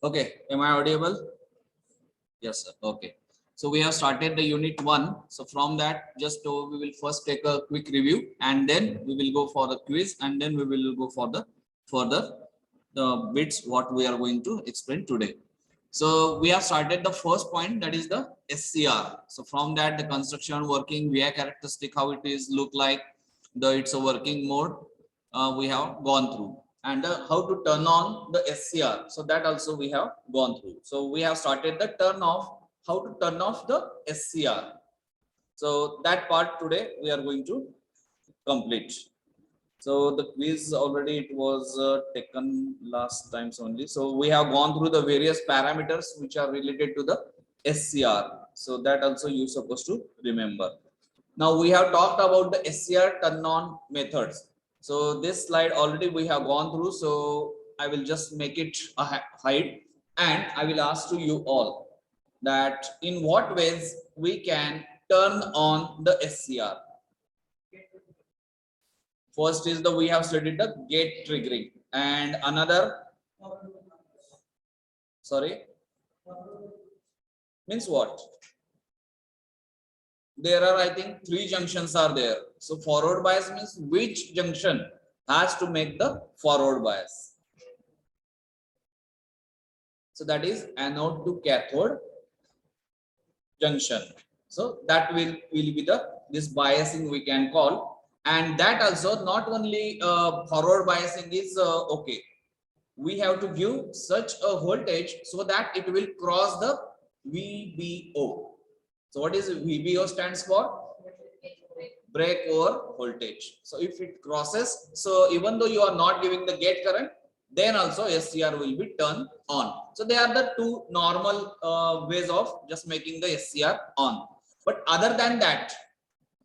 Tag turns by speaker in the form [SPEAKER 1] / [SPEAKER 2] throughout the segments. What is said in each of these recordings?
[SPEAKER 1] Okay, am I audible? Yes, sir. Okay. So we have started the unit 1. So from that, just we will first take a quick review, and then we will go for the quiz, and then we will go for the further the bits what we are going to explain today. So we have started the first point, that is the SCR. So from that, the construction working VI characteristic, how it is look like, the it's a working mode, we have gone through, and how to turn on the SCR. So that also we have gone through. So we have started the turn off, how to turn off the SCR. So that part today we are going to complete. So the quiz already it was taken last times only. So we have gone through the various parameters which are related to the SCR. So that also you supposed to remember. Now we have talked about the SCR turn on methods. So this slide already we have gone through. So I will just make it a hide, and I will ask to you all that in what ways we can turn on the SCR. First is the we have studied the gate triggering, and another, sorry, means what? There are, I think, 3 junctions are there. So forward bias means which junction has to make the forward bias. So that is anode to cathode junction. So that will be the this biasing we can call, and that also not only forward biasing is okay. We have to give such a voltage so that it will cross the VBO. So what is VBO stands for? Breakover voltage. So if it crosses, so even though you are not giving the gate current, then also SCR will be turned on. So they are the 2 normal ways of just making the SCR on. But other than that,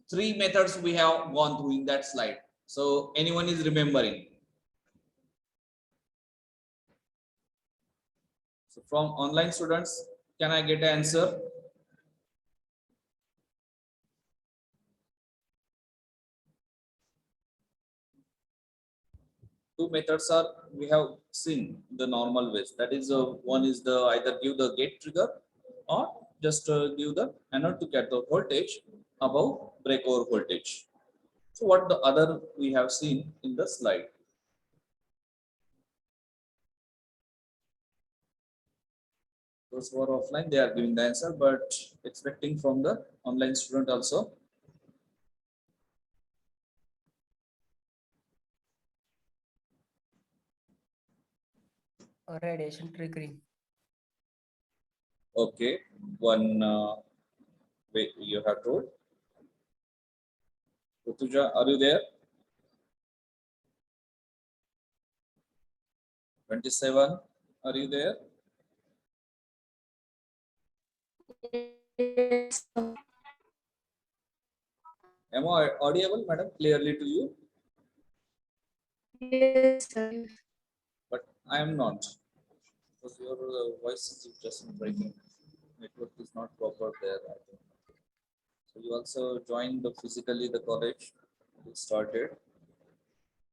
[SPEAKER 1] 3 methods we have gone through in that slide. So anyone is remembering? So from online students, can I get an answer? Two methods are we have seen the normal ways. That is one is the either give the gate trigger or just give the anode to cathode voltage above breakover voltage. So what the other we have seen in the slide? Those who are offline, they are giving the answer, but expecting from the online student also.
[SPEAKER 2] Radiation triggering.
[SPEAKER 1] Okay, one way you have told. Rutuja, are you there? 27, are you there?
[SPEAKER 3] Yes.
[SPEAKER 1] Am I audible, madam, clearly to you?
[SPEAKER 3] Yes, sir.
[SPEAKER 1] But I am not, because your voice is just breaking. Network is not proper there, I think. So you also joined the physically the college. You started,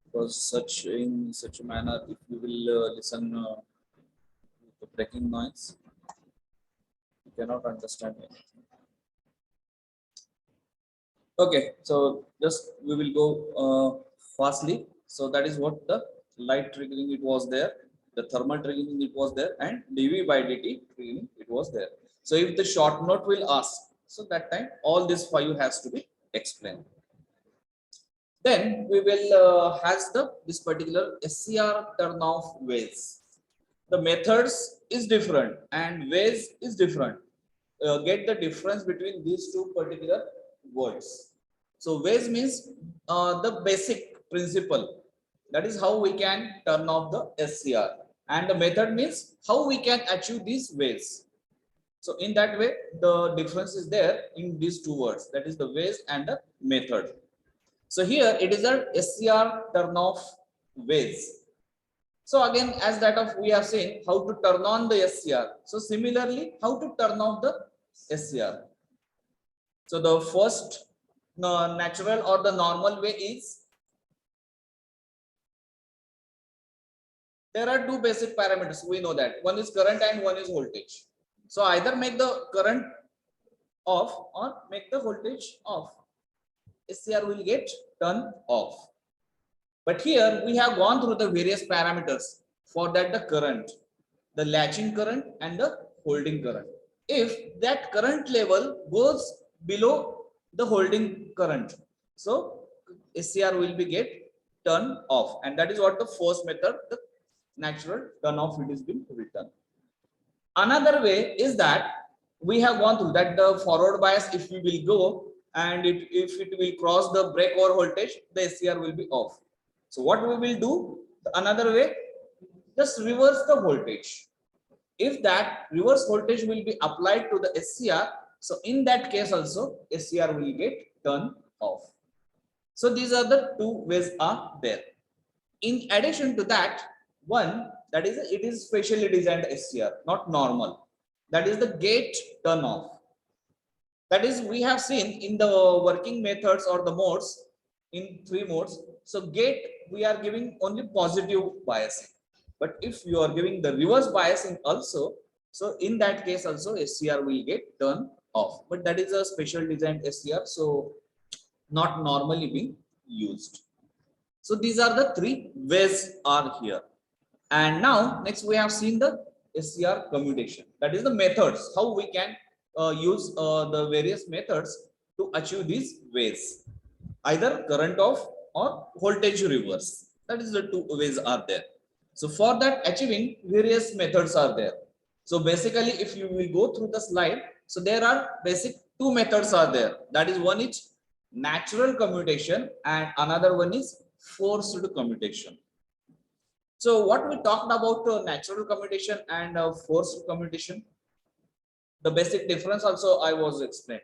[SPEAKER 1] because such in such a manner, if you will listen the breaking noise, you cannot understand anything. Okay, so just we will go fastly. So that is what the light triggering it was there, the thermal triggering it was there, and dV by dt triggering it was there. So if the short note will ask, so that time all this 5 has to be explained. Then we will has the this particular SCR turn off ways. The methods is different and ways is different. Get the difference between these 2 particular words. So ways means the basic principle. That is how we can turn off the SCR, and the method means how we can achieve these ways. So in that way, the difference is there in these 2 words. That is the ways and the method. So here it is a SCR turn off ways. So again, as that of we have seen how to turn on the SCR. So similarly, how to turn off the SCR. So the first natural or the normal way is There are two basic parameters. We know that one is current and one is voltage. So either make the current off or make the voltage off. SCR will get turned off. But here we have gone through the various parameters for that the current, the latching current and the holding current. If that current level goes below the holding current, so SCR will be get turned off, and that is what the first method, the natural turn off, it is being written. Another way is that we have gone through that the forward bias, if we will go and if it will cross the breakover voltage, the SCR will be off. So what we will do, another way, just reverse the voltage. If that reverse voltage will be applied to the SCR, so in that case also SCR will get turned off. So these are the two ways are there. In addition to that, one, that is it is specially designed SCR, not normal. That is the gate turn off. That is, we have seen in the working methods or the modes, in three modes. So gate, we are giving only positive biasing. But if you are giving the reverse biasing also, so in that case also SCR will get turned off. But that is a special designed SCR, so not normally being used. So these are the three ways are here. And now next we have seen the SCR commutation. That is the methods, how we can use the various methods to achieve these ways. Either current off or voltage reverse. That is the two ways are there. So for that achieving various methods are there. So basically if you will go through the slide, so there are basic two methods are there. That is, one is natural commutation and another one is forced commutation. So what we talked about natural commutation and forced commutation, the basic difference also I was explained.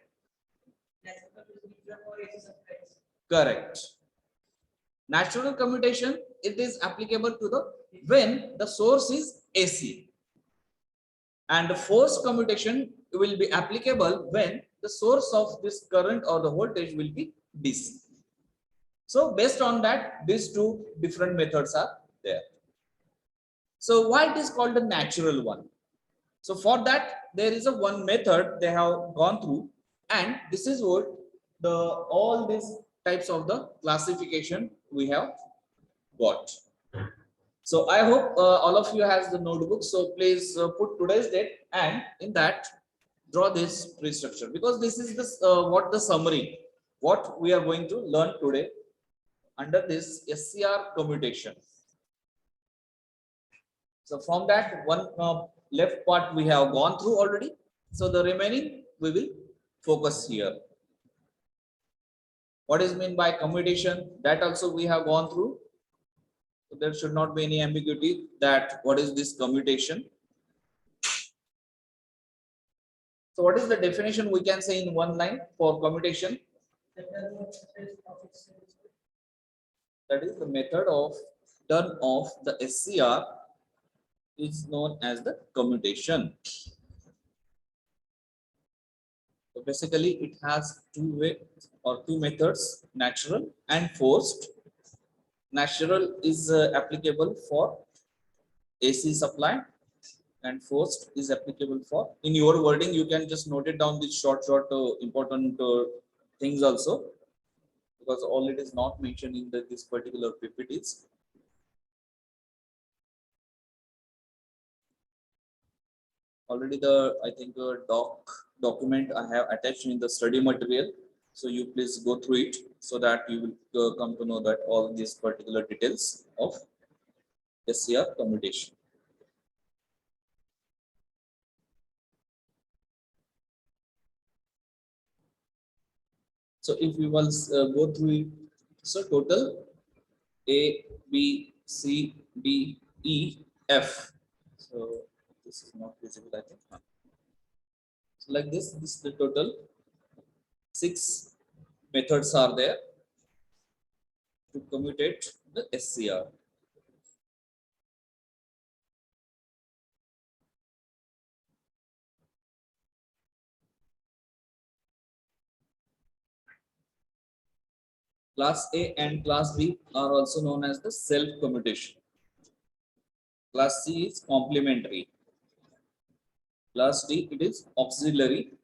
[SPEAKER 1] Correct. Natural commutation, it is applicable to the when the source is AC, and the forced commutation will be applicable when the source of this current or the voltage will be DC. So based on that, these two different methods are there. So why it is called the natural one? So for that, there is a one method they have gone through, and this is what the all these types of the classification we have got. So I hope all of you has the notebook. So please put today's date, and in that draw this tree structure, because this is this what the summary, what we are going to learn today under this SCR commutation. So from that one left part we have gone through already. So the remaining we will focus here. What is meant by commutation? That also we have gone through. So there should not be any ambiguity that what is this commutation. So what is the definition we can say in one line for commutation? That is the method of turn off the SCR is known as the commutation. So basically it has two ways or two methods, natural and forced. Natural is applicable for AC supply and forced is applicable for, in your wording you can just note it down, these short important things also, because all it is not mentioned in this particular PPTs. Already the I think document I have attached in the study material, so you please go through it so that you will come to know that all these particular details of SCR commutation. So if we will go through it, so total A, B, C, D, E, F. So this is not visible, I think. So like this is the total 6 methods are there to commutate the SCR. Class A and class B are also known as the self commutation. Class C is complementary. Class D it is auxiliary,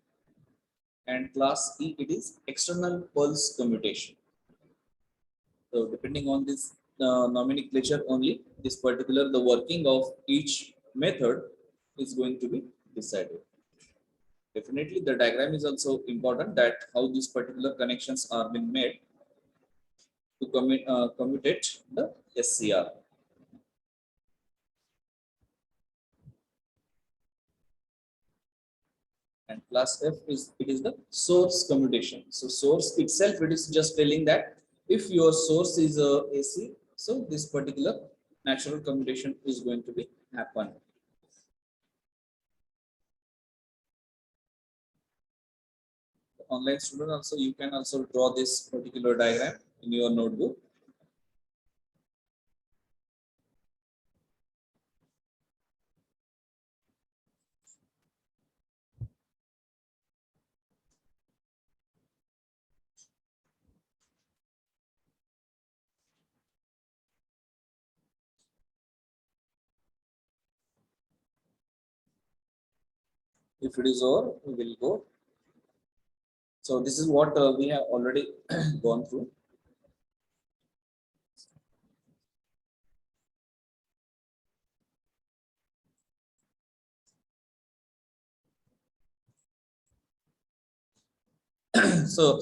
[SPEAKER 1] and class E it is external pulse commutation. So depending on this nomenclature only, this particular the working of each method is going to be decided. Definitely the diagram is also important, that how these particular connections are being made to commutate the SCR. And class F is it is the source commutation. So source itself it is just telling that if your source is AC, so this particular natural commutation is going to be happen. Online student also you can also draw this particular diagram in your notebook. If it is over, we will go. So this is what we have already gone through. So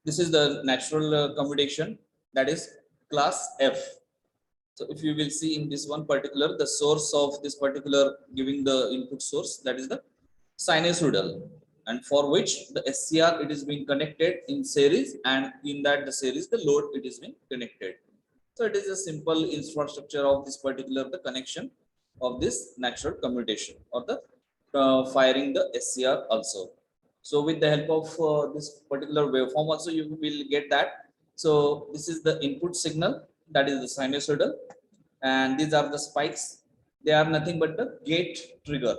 [SPEAKER 1] this is the natural commutation, that is class F. So if you will see in this one particular, the source of this particular giving the input source, that is the sinusoidal, and for which the SCR it is being connected in series, and in that the series the load it is being connected. So it is a simple infrastructure of this particular the connection of this natural commutation or the firing the SCR also. So with the help of this particular waveform also you will get that. So this is the input signal, that is the sinusoidal, and these are the spikes. They are nothing but the gate trigger.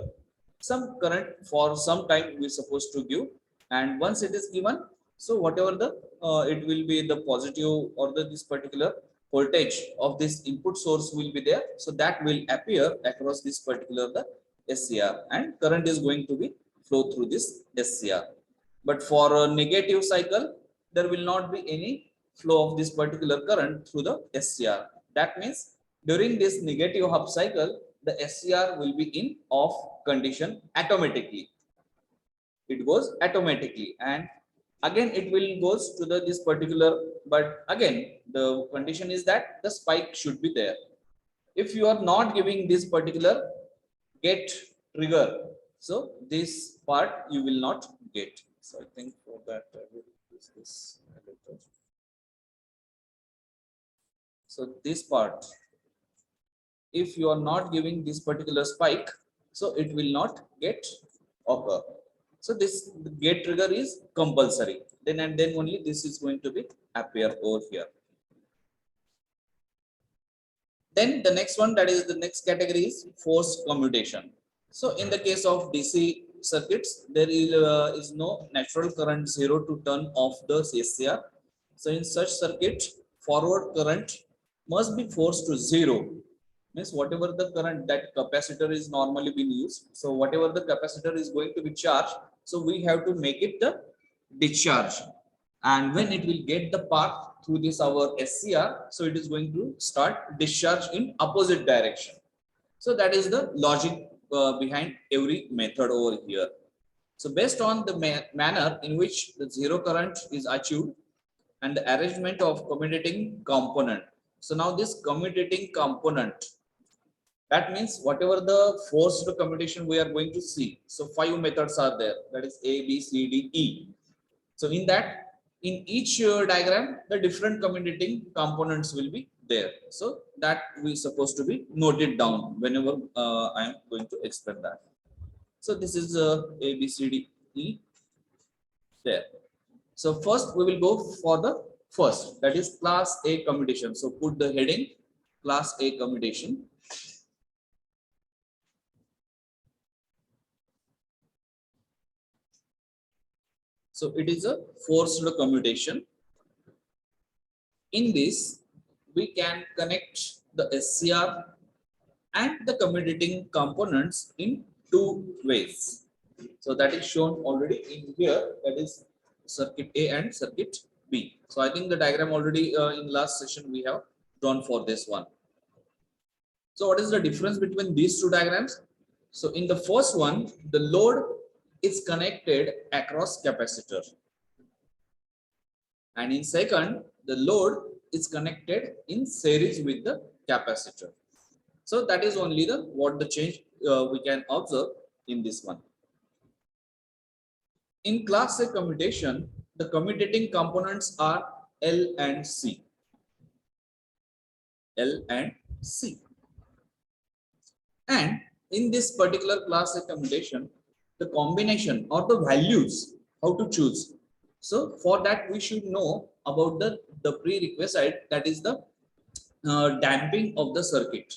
[SPEAKER 1] Some current for some time we supposed to give, and once it is given, so whatever the it will be the positive or the this particular voltage of this input source will be there, so that will appear across this particular the SCR, and current is going to be flow through this SCR. But for a negative cycle, there will not be any flow of this particular current through the SCR. That means during this negative half cycle, the SCR will be in off condition automatically. It goes automatically, and again it will goes to the this particular, but again the condition is that the spike should be there. If you are not giving this particular get trigger, so this part you will not get. So I think for that I will use this later. So this part, if you are not giving this particular spike, so it will not get occur. So this gate trigger is compulsory, then and then only this is going to be appear over here. Then the next one, that is the next category, is force commutation. So in the case of DC circuits, there is no natural current zero to turn off the SCR. So in such circuit, forward current must be forced to zero. Means whatever the current, that capacitor is normally being used. So whatever the capacitor is going to be charged, so we have to make it the discharge. And when it will get the path through this our SCR, so it is going to start discharge in opposite direction. So that is the logic behind every method over here. So based on the manner in which the zero current is achieved and the arrangement of commutating component. So now this commutating component, that means whatever the forced commutation we are going to see. So 5 methods are there, that is A, B, C, D, E. So in that, in each diagram, the different commutating components will be there. So that we supposed to be noted down whenever I am going to explain that. So this is A, B, C, D, E there. So first we will go for the first, that is class A commutation. So put the heading class A commutation. So it is a forced commutation. In this, we can connect the SCR and the commutating components in two ways. So that is shown already in here, that is circuit A and circuit B. So I think the diagram already in last session we have drawn for this one. So what is the difference between these two diagrams? So in the first one, the load is connected across capacitor, and in second, the load is connected in series with the capacitor. So that is only the what the change we can observe in this one. In class A commutation, the commutating components are L and C. L and C. And in this particular class A commutation, the combination or the values, how to choose. So for that, we should know about the prerequisite, that is the damping of the circuit.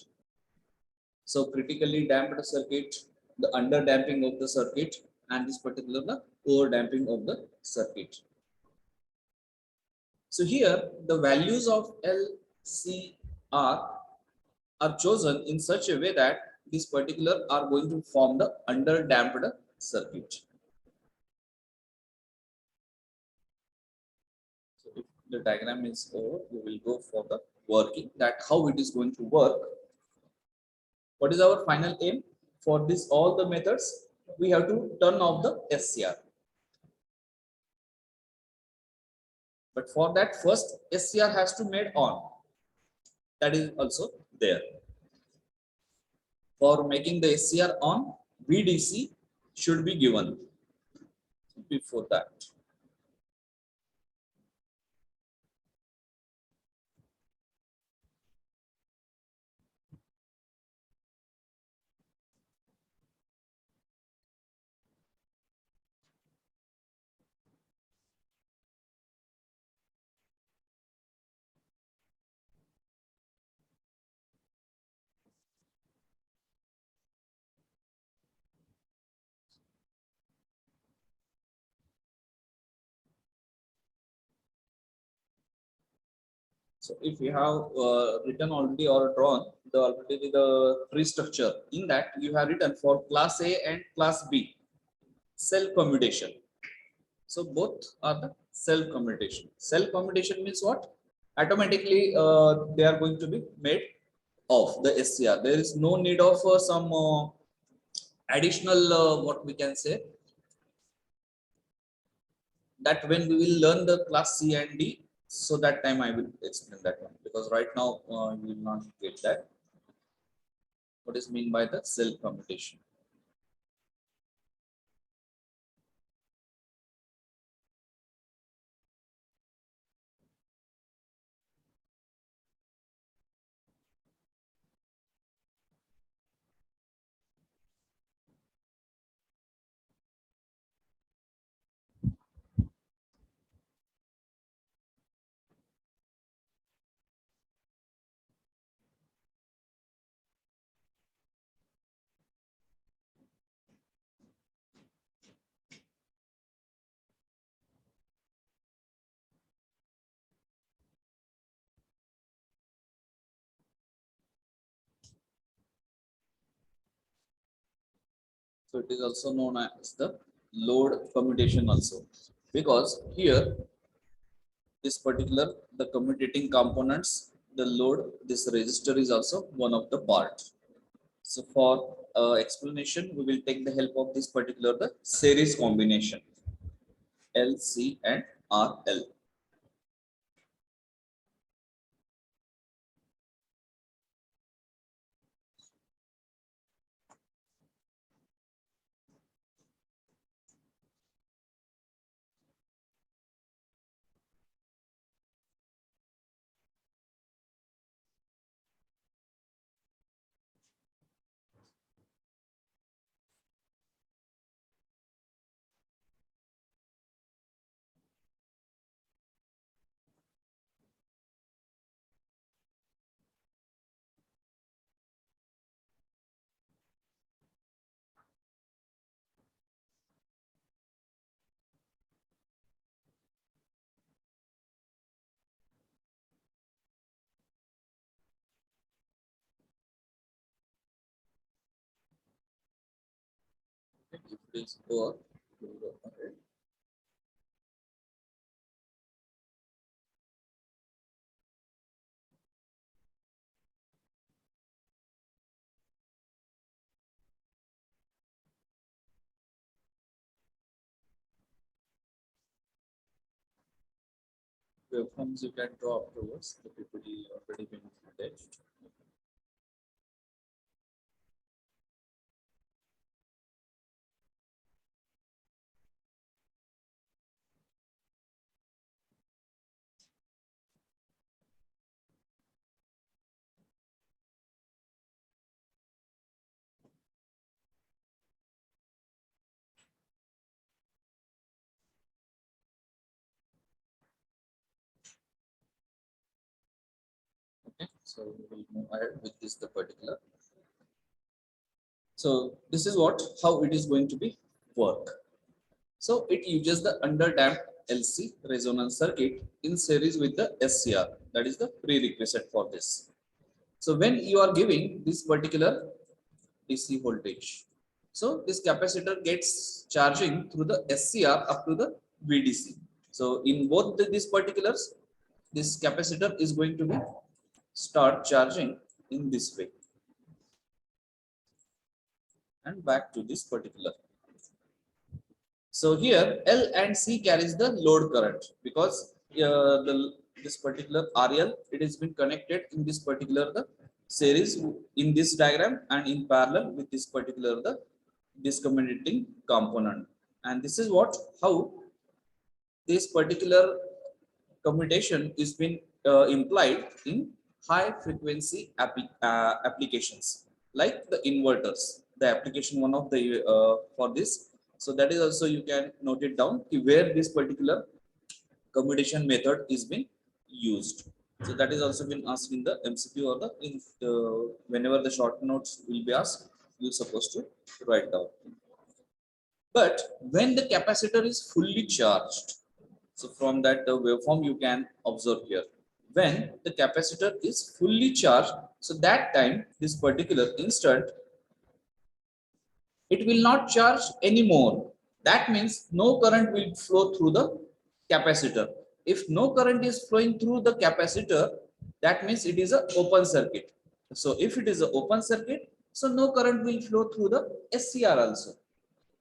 [SPEAKER 1] So critically damped circuit, the under damping of the circuit, and this particular the over damping of the circuit. So here the values of L, C, R are chosen in such a way that these particular are going to form the under damped circuit. So if the diagram is over, we will go for the working, that how it is going to work. What is our final aim for this all the methods? We have to turn off the SCR. But for that, first SCR has to made on. That is also there. For making the SCR on, VDC should be given before that. So if you have written already or drawn the tree structure, in that you have written for class A and class B, cell commutation. So both are the cell commutation. Cell commutation means what? Automatically they are going to be made of the SCR. There is no need of some additional what we can say, that when we will learn the class C and D, so that time I will explain that one, because right now you will not get that. What is mean by the cell commutation? So it is also known as the load commutation also, because here this particular the commutating components, the load, this resistor is also one of the part. So for explanation, we will take the help of this particular the series combination L, C and R, L. If it is over, we will go ahead. Waveforms you can draw afterwards. The PPT already been attached. Okay, so we will move ahead with this the particular. So this is what how it is going to be work. So it uses the underdamped LC resonance circuit in series with the SCR. That is the prerequisite for this. So when you are giving this particular DC voltage, so this capacitor gets charging through the SCR up to the VDC. So in both these particulars, this capacitor is going to be start charging in this way and back to this particular. So here L and C carries the load current because this particular RL it has been connected in this particular the series in this diagram and in parallel with this particular the discommunicating component, and this is what how this particular commutation is been implied in high frequency applications like the inverters, the application one of the for this. So that is also you can note it down where this particular commutation method is being used. So that is also been asked in the MCQ or the in whenever the short notes will be asked, you're supposed to write down. But when the capacitor is fully charged, so from that waveform you can observe here, when the capacitor is fully charged, so that time this particular instant it will not charge anymore. That means no current will flow through the capacitor. If no current is flowing through the capacitor, that means it is an open circuit. So if it is an open circuit, so no current will flow through the SCR also.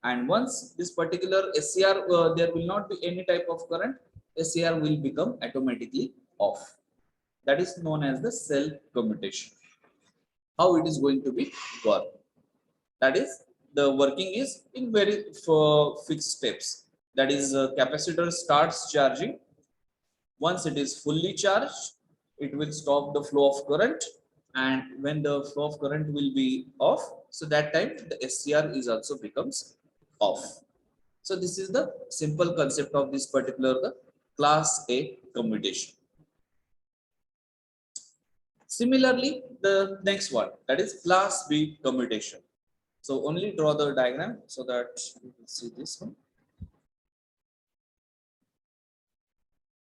[SPEAKER 1] And once this particular SCR, there will not be any type of current, SCR will become automatically off. That is known as the self commutation. How it is going to be work? That is, the working is in very fixed steps. That is, capacitor starts charging. Once it is fully charged, it will stop the flow of current, and when the flow of current will be off, so that time the SCR is also becomes off. So this is the simple concept of this particular the class A commutation. Similarly, the next one, that is class B commutation. So only draw the diagram so that you will see this one.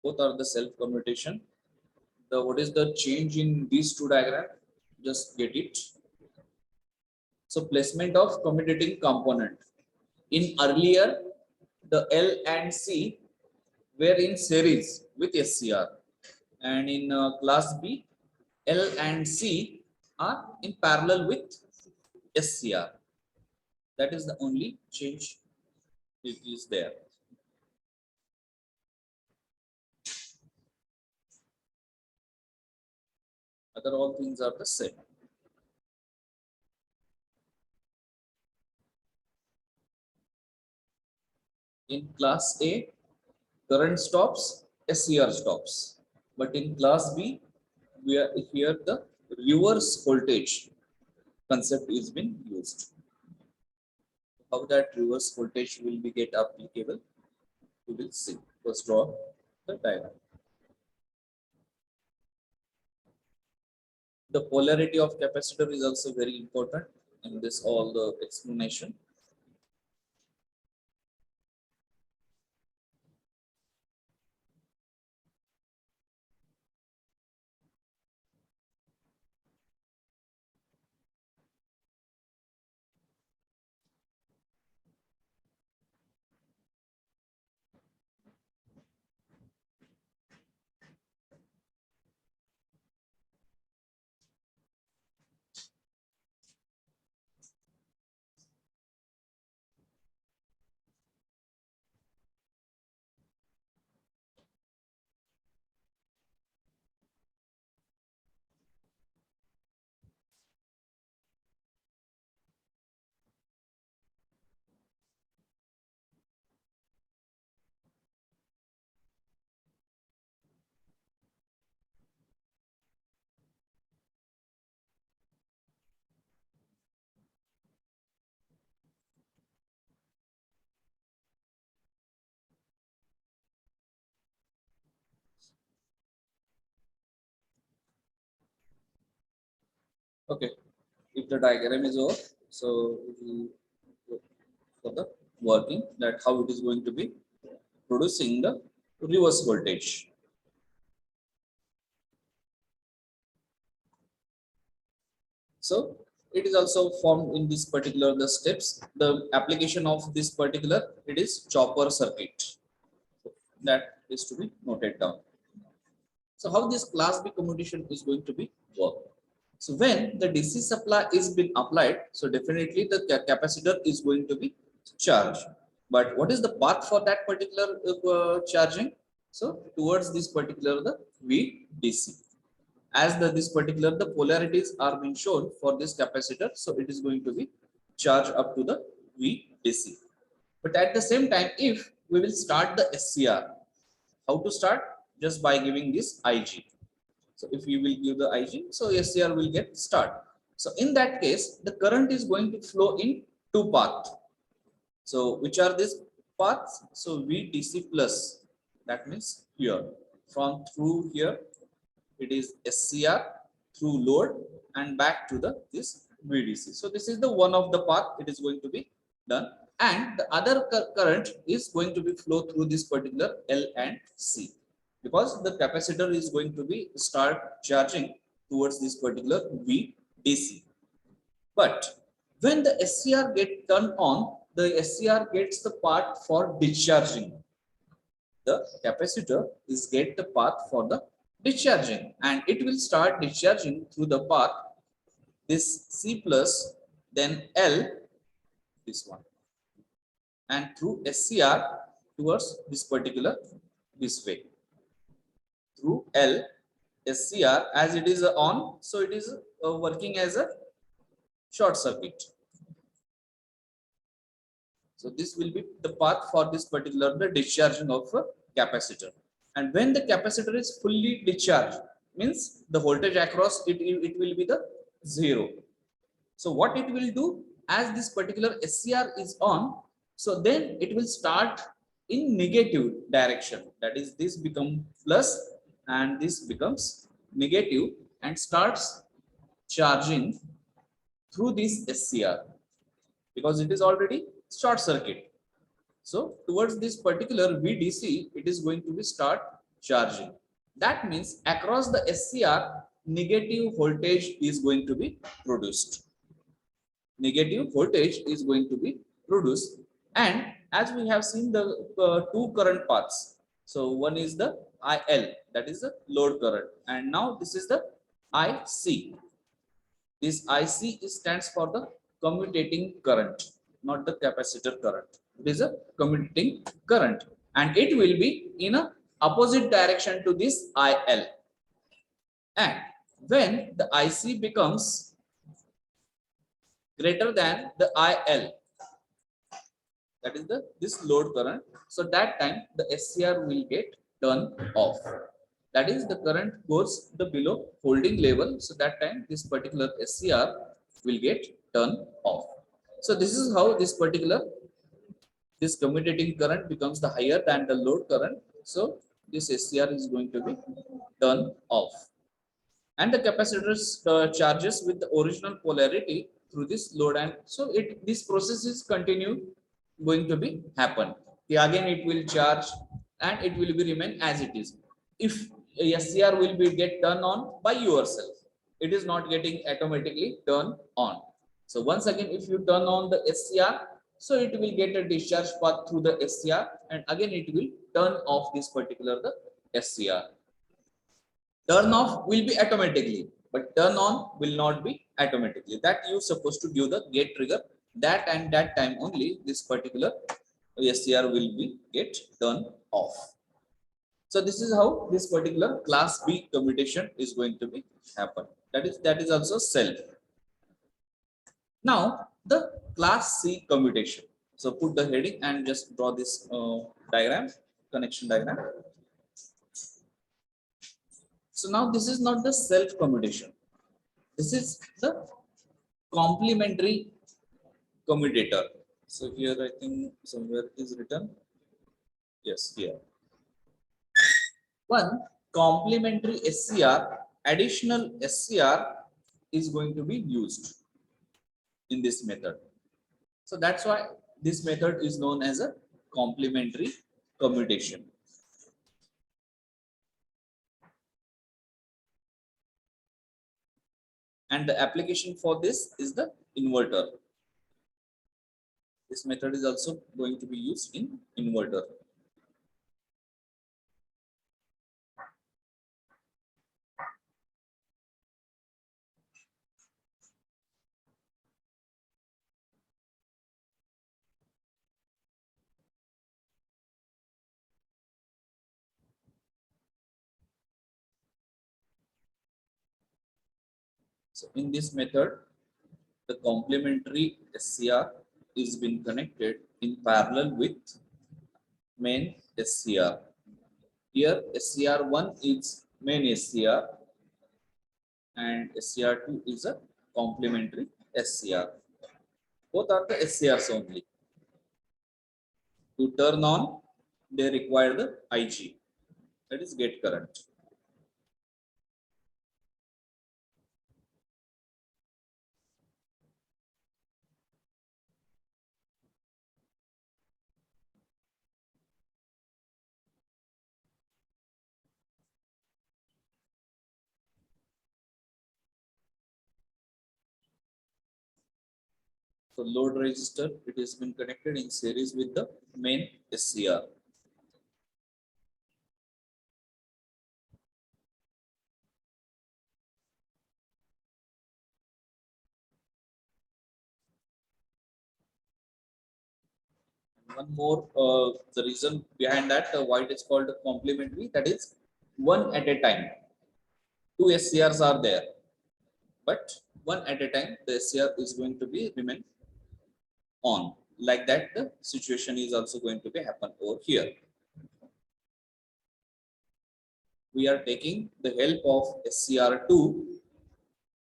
[SPEAKER 1] Both are the self commutation. The what is the change in these two diagrams? Just get it. So placement of commutating component. In earlier, the L and C were in series with SCR, and in class B, L and C are in parallel with SCR. That is the only change it is there. Other all things are the same. In class A, current stops, SCR stops. But in class B, we are here the reverse voltage concept is been used. How that reverse voltage will be get applicable, we will see. First draw the diagram. The polarity of capacitor is also very important in this all the explanation. Okay, if the diagram is over, so we will go for the working, that how it is going to be producing the reverse voltage. So it is also formed in this particular the steps. The application of this particular, it is chopper circuit. That is to be noted down. So how this class B commutation is going to be work? So when the DC supply is being applied, so definitely the capacitor is going to be charged. But what is the path for that particular charging? So towards this particular the VDC. As this particular the polarities are being shown for this capacitor, so it is going to be charged up to the VDC. But at the same time, if we will start the SCR, how to start? Just by giving this IG. So if you will give the IG, so SCR will get start. So in that case, the current is going to flow in two paths. So which are these paths? So VDC plus, that means here, from through here, it is SCR through load and back to the this VDC. So this is the one of the path it is going to be done, and the other current is going to be flow through this particular L and C, because the capacitor is going to be start charging towards this particular VDC. But when the SCR get turned on, the SCR gets the part for discharging. The capacitor is get the path for the discharging, and it will start discharging through the path this C plus, then L, this one, and through SCR towards this particular this way. Through L, SCR, as it is on, so it is working as a short circuit. So this will be the path for this particular the discharging of a capacitor. And when the capacitor is fully discharged, means the voltage across it will be the 0. So what it will do, as this particular SCR is on, so then it will start in negative direction. That is, this become plus and this becomes negative and starts charging through this SCR, because it is already short circuit. So towards this particular VDC, it is going to be start charging. That means across the SCR, negative voltage is going to be produced. Negative voltage is going to be produced. And as we have seen the two current paths. So one is the IL, that is the load current. And now this is the IC. This IC stands for the commutating current, not the capacitor current. It is a commutating current, and it will be in a opposite direction to this IL. And when the IC becomes greater than the IL, that is the this load current, so that time the SCR will get turned off. That is, the current goes the below holding level, so that time this particular SCR will get turned off. So this is how this particular this commutating current becomes the higher than the load current, so this SCR is going to be turned off, and the capacitors charges with the original polarity through this load, and so this process is continue going to be happen. Again it will charge and it will be remain as it is. If SCR will be get turned on by yourself, it is not getting automatically turned on. So once again, if you turn on the SCR, so it will get a discharge path through the SCR, and again it will turn off this particular the SCR. Turn off will be automatically, but turn on will not be automatically. That you supposed to give the gate trigger, that and that time only this particular SCR will be get turned off. So this is how this particular class B commutation is going to be happen. That is also self. Now the class C commutation. So put the heading and just draw this diagram, connection diagram. So now this is not the self commutation. This is the complementary commutator. So here I think somewhere is written. Yes, here. One complementary SCR, additional SCR is going to be used in this method. So that's why this method is known as a complementary commutation. And the application for this is the inverter. This method is also going to be used in inverter. So in this method, the complementary SCR is been connected in parallel with main SCR. Here SCR1 is main SCR and SCR2 is a complementary SCR. Both are the SCRs only. To turn on, they require the IG, that is gate current. So load resistor, it has been connected in series with the main SCR. One more, the reason behind that, why it is called complementary, that is one at a time. Two SCRs are there, but one at a time the SCR is going to be remain on. Like that, the situation is also going to be happen over here. We are taking the help of SCR2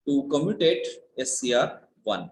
[SPEAKER 1] to commutate SCR1.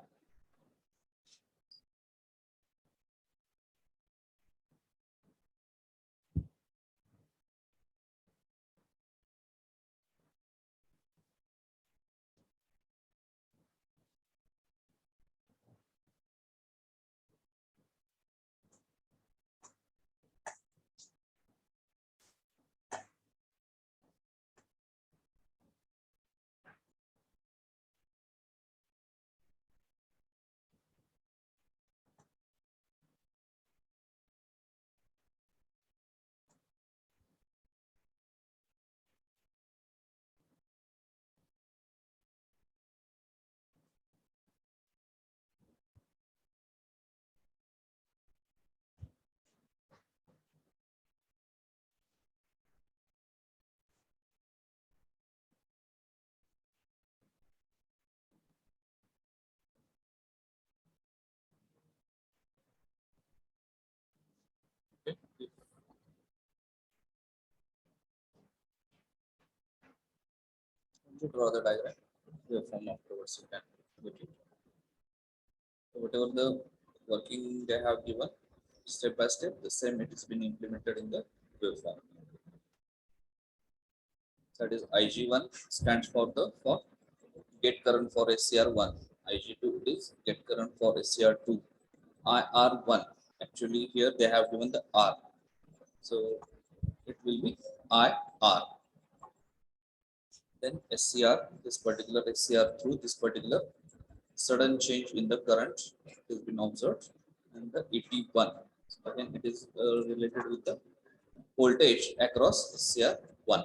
[SPEAKER 1] Okay. To draw the diagram, waveform afterwards you can get it. So whatever the working they have given, step by step, the same it has been implemented in the waveform. That is IG1 stands for the gate current for SCR1. IG2 is gate current for SCR2. IR1, actually here they have given the R, so it will be IR. Then SCR, this particular SCR through this particular sudden change in the current has been observed, and the ET1. So again, it is related with the voltage across SCR1.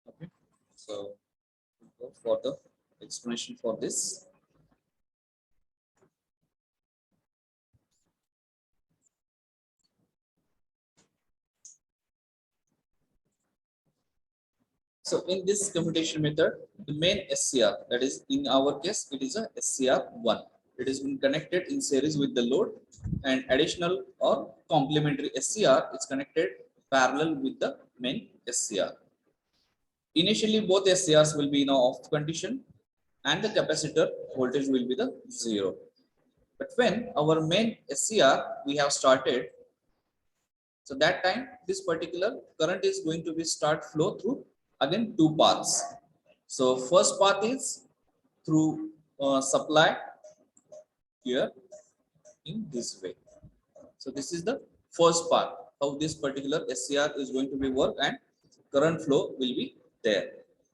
[SPEAKER 1] Okay, so we'll go for the explanation for this. So in this commutation method, the main SCR, that is in our case, it is a SCR1. It has been connected in series with the load, and additional or complementary SCR is connected parallel with the main SCR. Initially, both SCRs will be in a off condition and the capacitor voltage will be the 0. But when our main SCR we have started, so that time this particular current is going to be start flow through again two paths. So first path is through supply here in this way. So this is the first part how this particular SCR is going to be work and current flow will be there.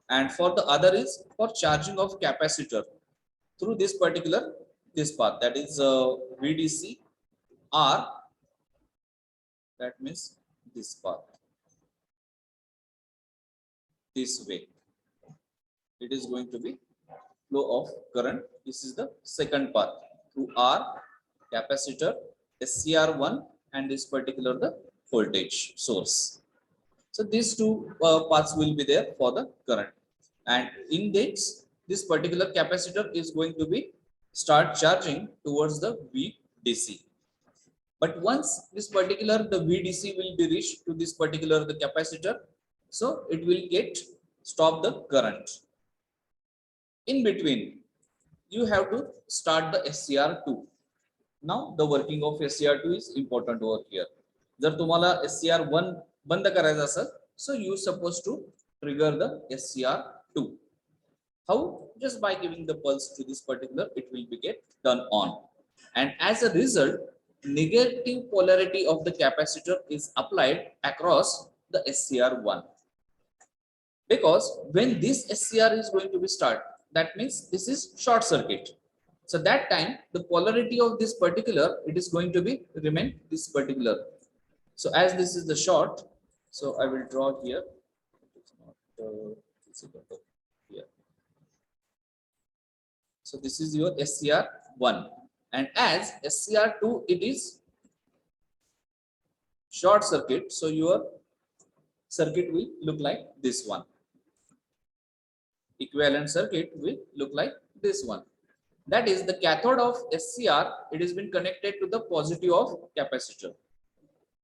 [SPEAKER 1] And for the other is for charging of capacitor through this particular this path, that is VDC R, that means this path, this way it is going to be flow of current. This is the second path through R, capacitor, SCR1 and this particular the voltage source. So these two paths will be there for the current, and in this particular capacitor is going to be start charging towards the VDC. But once this particular the VDC will be reached to this particular the capacitor, so it will get stop the current. In between, you have to start the SCR2. Now the working of SCR2 is important over here. जर तुम्हाला SCR1 बंद करायचं असेल, so you supposed to trigger the SCR2. How? Just by giving the pulse to this particular, it will be get turned on. And as a result, negative polarity of the capacitor is applied across the SCR1. Because when this SCR is going to be start, that means this is short circuit. So that time the polarity of this particular, it is going to be remain this particular. So as this is the short, so I will draw here. It's not visible here. So this is your SCR1, and as SCR2 it is short circuit, so your circuit will look like this one. Equivalent circuit will look like this one. That is the cathode of SCR, it has been connected to the positive of capacitor,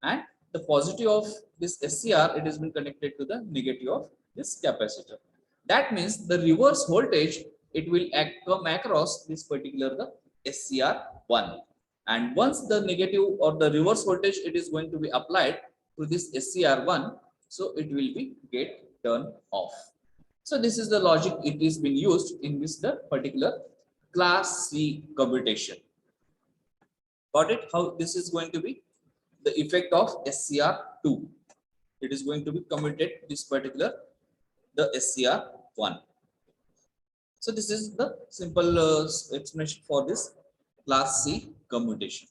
[SPEAKER 1] and the positive of this SCR, it has been connected to the negative of this capacitor. That means the reverse voltage, it will come across this particular the SCR1, and once the negative or the reverse voltage it is going to be applied to this SCR1, so it will be get turned off. So this is the logic it is being used in this the particular class C commutation. Got it? How this is going to be the effect of SCR2. It is going to be commuted this particular the SCR1. So this is the simple explanation for this class C commutation.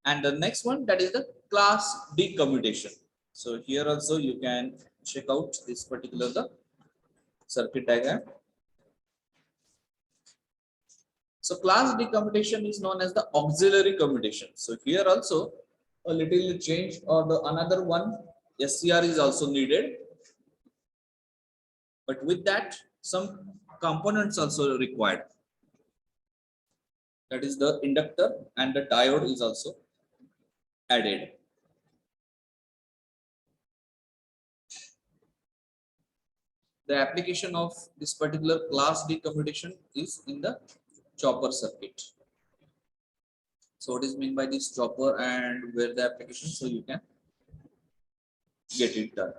[SPEAKER 1] And the next one, that is the class D commutation. So here also you can check out this particular the circuit diagram. So class D commutation is known as the auxiliary commutation. So here also a little change, or the another one SCR is also needed, but with that some components also required. That is the inductor and the diode is also added. The application of this particular class D commutation is in the chopper circuit. So what is meant by this chopper and where the application, so you can get it done.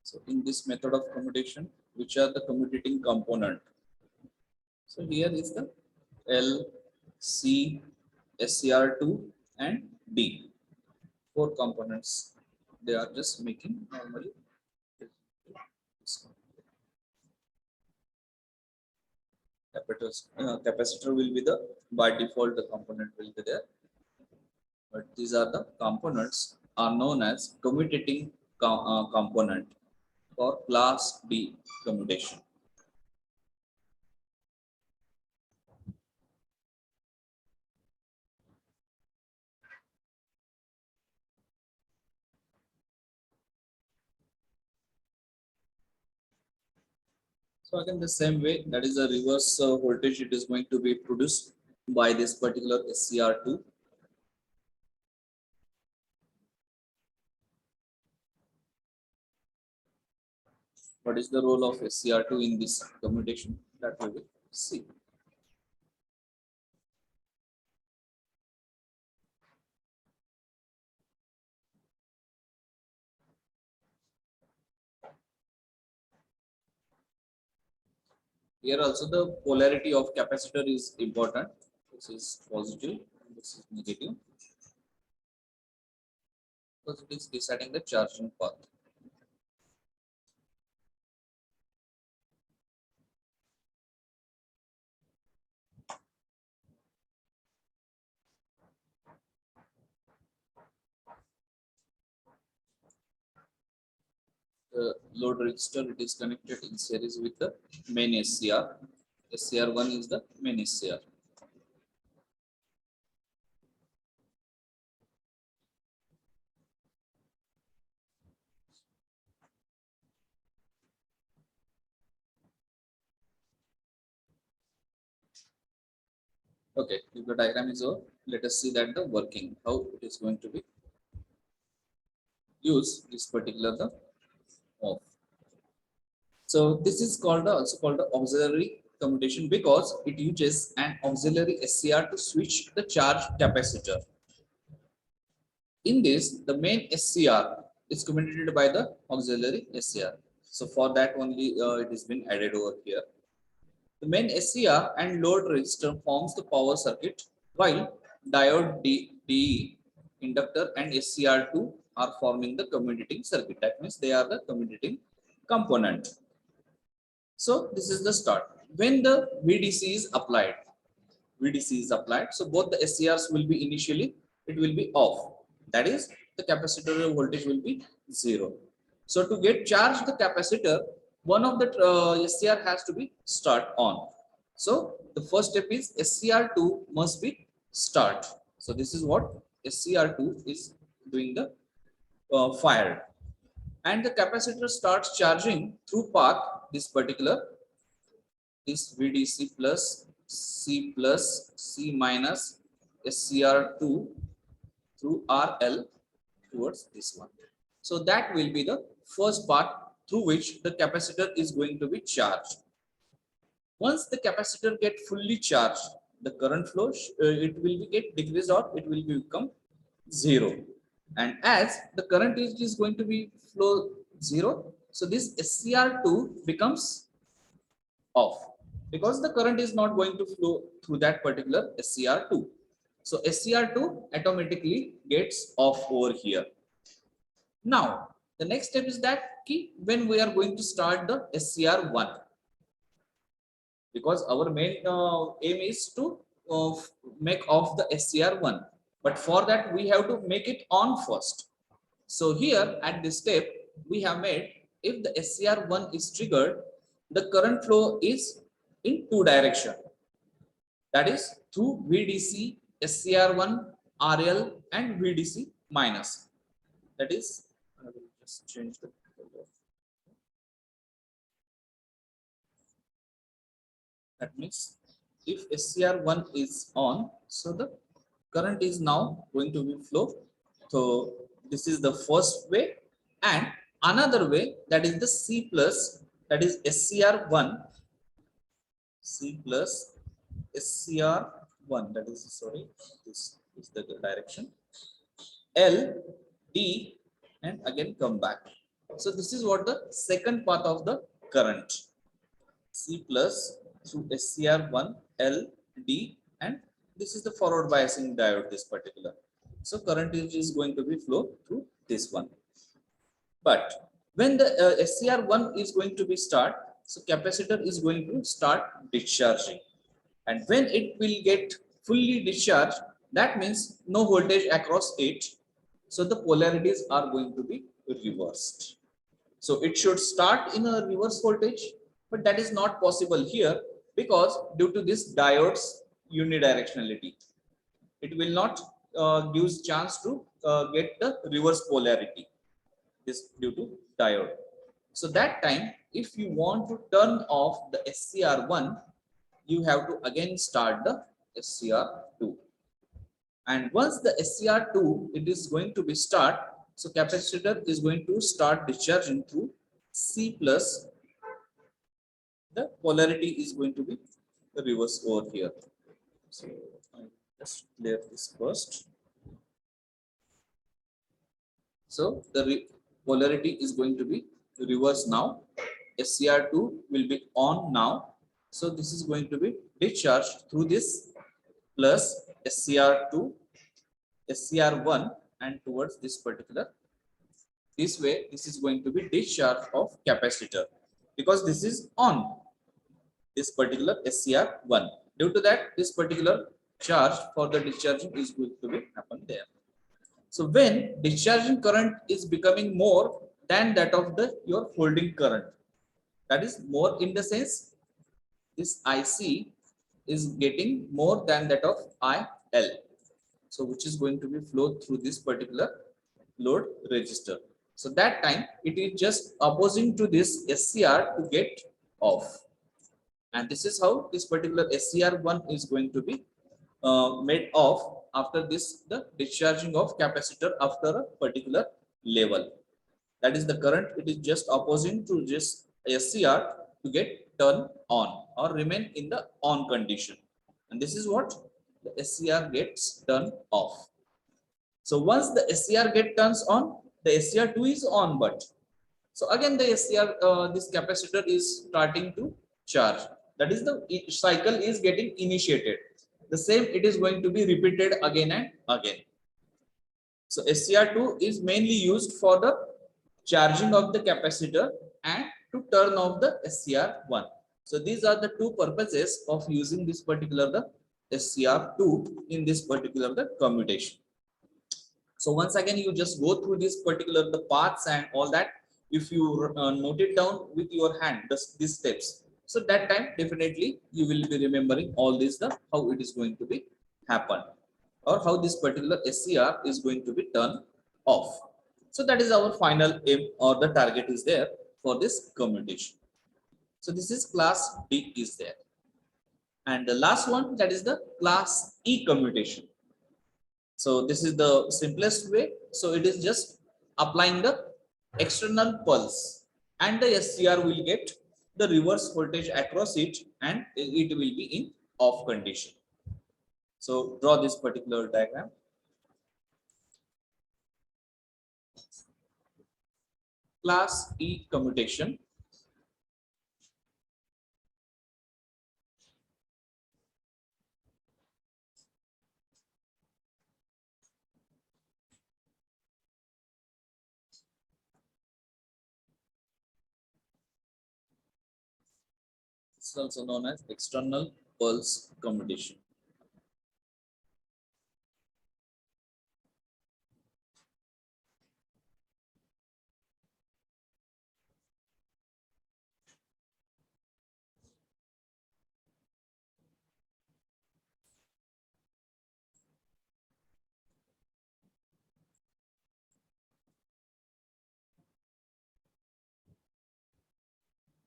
[SPEAKER 1] So in this method of commutation, which are the commutating component? So here is the L, C, SCR2 and D. 4 components. They are just making normally. Capacitor will be the by default the component will be there. But these are the components are known as commutating component. for class D commutation. So again, the same way, that is a reverse voltage. It is going to be produced by this particular SCR2. What is the role of SCR2 in this commutation? That we will see. Here also the polarity of capacitor is important. This is positive, this is negative, because it is deciding the charging path. The load resistor, it is connected in series with the main SCR. SCR1 is the main SCR. Okay, if the diagram is over, let us see that the working, how it is going to be used, this particular the off. So this is called also called the auxiliary commutation, because it uses an auxiliary SCR to switch the charge capacitor. In this, the main SCR is commutated by the auxiliary SCR. So for that only it has been added over here. The main SCR and load resistor forms the power circuit, while diode DE, inductor and SCR2 are forming the commutating circuit. That means they are the commutating component. So this is the start. When the VDC is applied, so both the SCRs will be initially, it will be off. That is, the capacitor voltage will be 0. So to get charged the capacitor, one of the SCR has to be start on. So the first step is SCR2 must be start. So this is what SCR2 is doing the fired. And the capacitor starts charging through path, this particular, this VDC plus C minus SCR2 through RL towards this one. So that will be the first part through which the capacitor is going to be charged. Once the capacitor get fully charged, the current flow it will be get decreased, or it will become 0. And as the current is going to be flow 0, so this SCR2 becomes off, because the current is not going to flow through that particular SCR2. So SCR2 automatically gets off over here. Now, the next step is that when we are going to start the SCR1, because our main aim is to make off the SCR1, but for that we have to make it on first. So here at this step, we have made, if the SCR1 is triggered, the current flow is in two directions. That is through VDC, SCR1, RL and VDC minus. That is, I will just change the color. That means if SCR1 is on, so the current is now going to be flow. So this is the first way, and another way, that is the C plus, that is SCR1, C plus SCR1, that is, sorry, this is the direction, L, D, and again come back. So this is what the second path of the current, C plus through SCR1, L, D, and this is the forward biasing diode, this particular. So current is going to be flow through this one. But when the SCR1 is going to be start, so capacitor is going to start discharging. And when it will get fully discharged, that means no voltage across it. So the polarities are going to be reversed. So it should start in a reverse voltage, but that is not possible here because due to this diode's unidirectionality, it will not gives chance to get the reverse polarity. This due to diode. So that time, if you want to turn off the SCR1, you have to again start the SCR2. And once the SCR2 it is going to be start, so capacitor is going to start discharging through C plus. The polarity is going to be the reverse over here. So I just clear this first. So the polarity is going to be reverse now. SCR2 will be on now. So this is going to be discharged through this plus SCR2, SCR1 and towards this particular. This way, this is going to be discharge of capacitor because this is on this particular SCR1. Due to that, this particular charge for the discharging is going to be happen there. So when discharging current is becoming more than that of the your holding current, that is more in the sense this IC is getting more than that of IL. So which is going to be flowed through this particular load resistor. So that time it is just opposing to this SCR to get off. And this is how this particular SCR1 is going to be made off after this the discharging of capacitor after a particular level. That is the current, it is just opposing to just SCR to get turned on or remain in the on condition. And this is what the SCR gets turned off. So once the SCR get turns on, the SCR2 is on, but so again the SCR this capacitor is starting to charge. That is the cycle is getting initiated. The same it is going to be repeated again and again. So SCR2 is mainly used for the charging of the capacitor and to turn off the SCR1. So these are the two purposes of using this particular the SCR2 in this particular the commutation. So once again, you just go through this particular the paths and all that. If you note it down with your hand, these steps. So that time definitely you will be remembering all this the how it is going to be happen or how this particular SCR is going to be turned off. So that is our final aim or the target is there for this commutation. So this is class D is there. And the last one, that is the class E commutation. So this is the simplest way. So it is just applying the external pulse and the SCR will get the reverse voltage across it and it will be in off condition. So draw this particular diagram. Class E commutation. This is also known as external pulse commutation.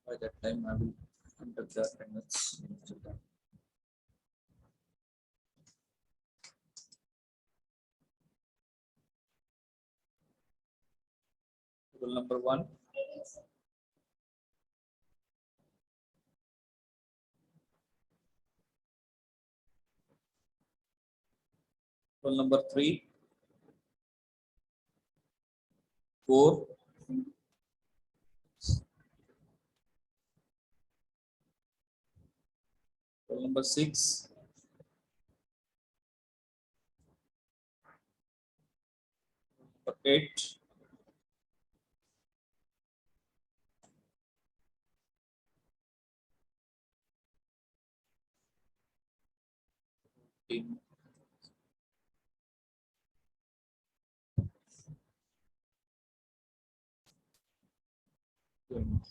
[SPEAKER 1] By that time, I will enter the attendance. Rule number 1. Rule number 3, 4, rule number 6, number 8, in 21,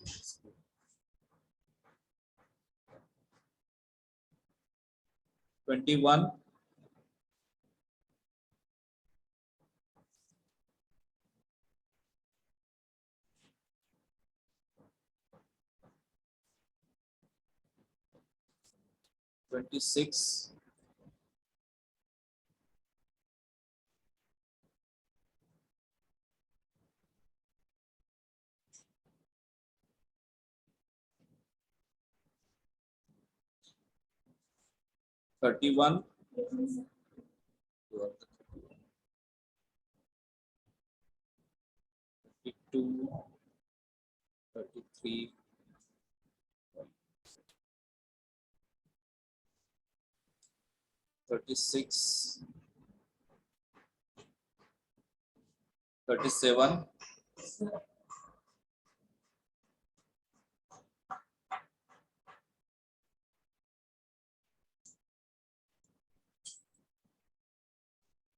[SPEAKER 1] 26, 31, 32, 33, 36, 37,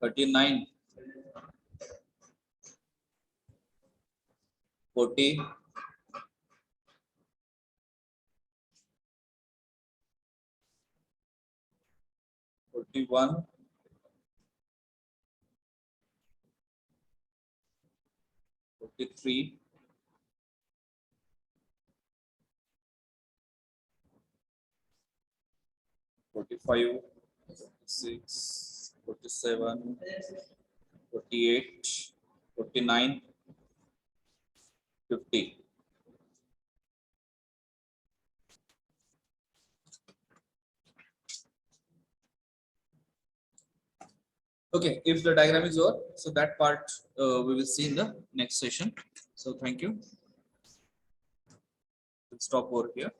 [SPEAKER 1] 39, 40, 41, 43, 45, 46, 47, 48, 49, 50. Okay, if the diagram is over, so that part we will see in the next session. So thank you. We'll stop over here.